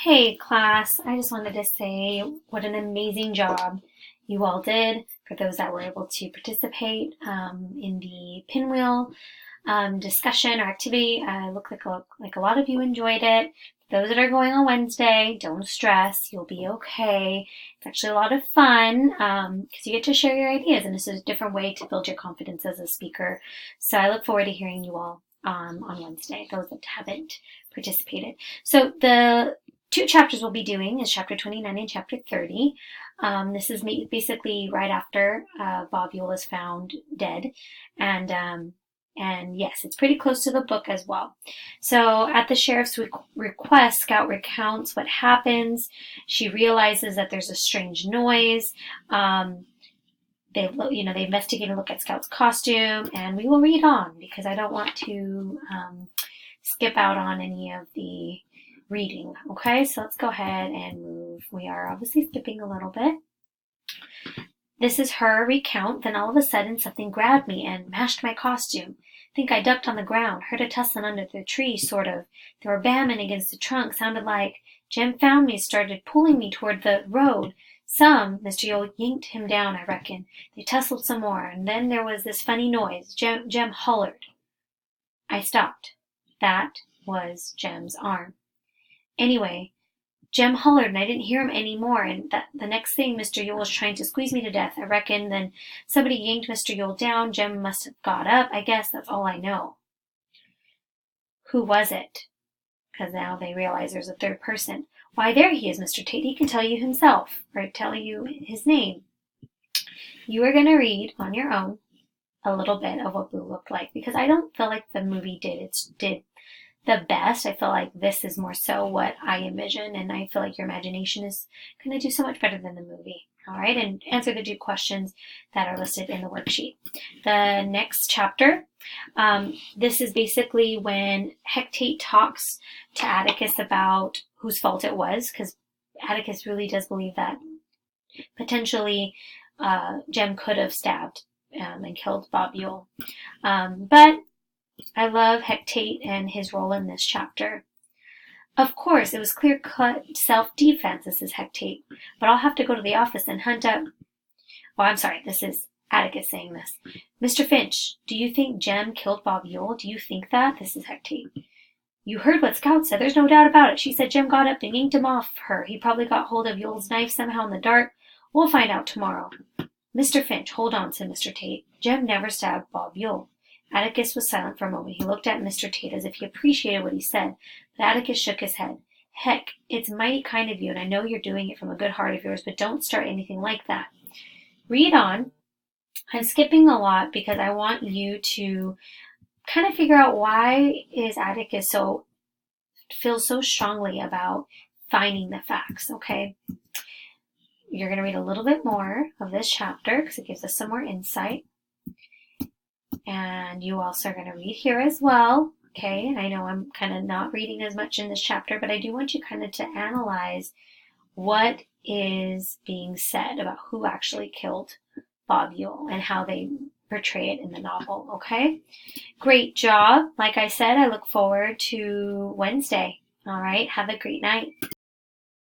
Hey class, I just wanted to say what an amazing job you all did. For those that were able to participate in the pinwheel discussion or activity, like a lot of you enjoyed it. Those that are going on Wednesday, don't stress, you'll be okay. It's actually a lot of fun because you get to share your ideas, and this is a different way to build your confidence as a speaker. So I look forward to hearing you all on Wednesday, those that haven't participated. So the two chapters we'll be doing is chapter 29 and chapter 30. This is basically right after Bob Yule is found dead, and yes, it's pretty close to the book as well. So at the sheriff's request, Scout recounts what happens. She realizes that there's a strange noise. They investigate and look at Scout's costume, and we will read on because I don't want to skip out on any of the reading. Okay, so let's go ahead and move. We are obviously skipping a little bit. This is her recount. Then all of a sudden something grabbed me and mashed my costume. Think I ducked on the ground, heard a tussling under the tree, sort of. They were bamming against the trunk, sounded like Jem found me, started pulling me toward the road. Mr. Yule yanked him down, I reckon. They tussled some more, and then there was this funny noise. Jem hollered. I stopped. That was Jem's arm. Anyway, Jem hollered and I didn't hear him anymore, and the next thing Mr. Yule was trying to squeeze me to death, I reckon. Then somebody yanked Mr. Yule down. Jem must have got up. I guess that's all I know. Who was it? Because now they realize there's a third person. Why, there he is, Mr. Tate. He can tell you himself, or tell you his name. You are going to read on your own a little bit of what Boo looked like, because I don't feel like the movie did the best. I feel like this is more so what I envision, and I feel like your imagination is going to do so much better than the movie. All right, and answer the 2 questions that are listed in the worksheet. The next chapter, this is basically when Hecate talks to Atticus about whose fault it was, because Atticus really does believe that potentially Jem could have stabbed and killed Bob Yule. But I love Hecate and his role in this chapter. Of course, it was clear-cut self-defense, this is Hecate, but I'll have to go to the office and hunt up... Oh, I'm sorry, this is Atticus saying this. Mr. Finch, do you think Jem killed Bob Yule? Do you think that? This is Hecate. You heard what Scout said. There's no doubt about it. She said Jem got up and yanked him off her. He probably got hold of Yule's knife somehow in the dark. We'll find out tomorrow. Mr. Finch, hold on, said Mr. Tate. Jem never stabbed Bob Yule. Atticus was silent for a moment. He looked at Mr. Tate as if he appreciated what he said, but Atticus shook his head. Heck, it's mighty kind of you, and I know you're doing it from a good heart of yours, but don't start anything like that. Read on. I'm skipping a lot because I want you to kind of figure out why is Atticus feels so strongly about finding the facts, okay? You're going to read a little bit more of this chapter because it gives us some more insight. And you also are going to read here as well, okay? And I know I'm kind of not reading as much in this chapter, but I do want you kind of to analyze what is being said about who actually killed Bob Yule and how they portray it in the novel, okay? Great job. Like I said, I look forward to Wednesday. All right, have a great night.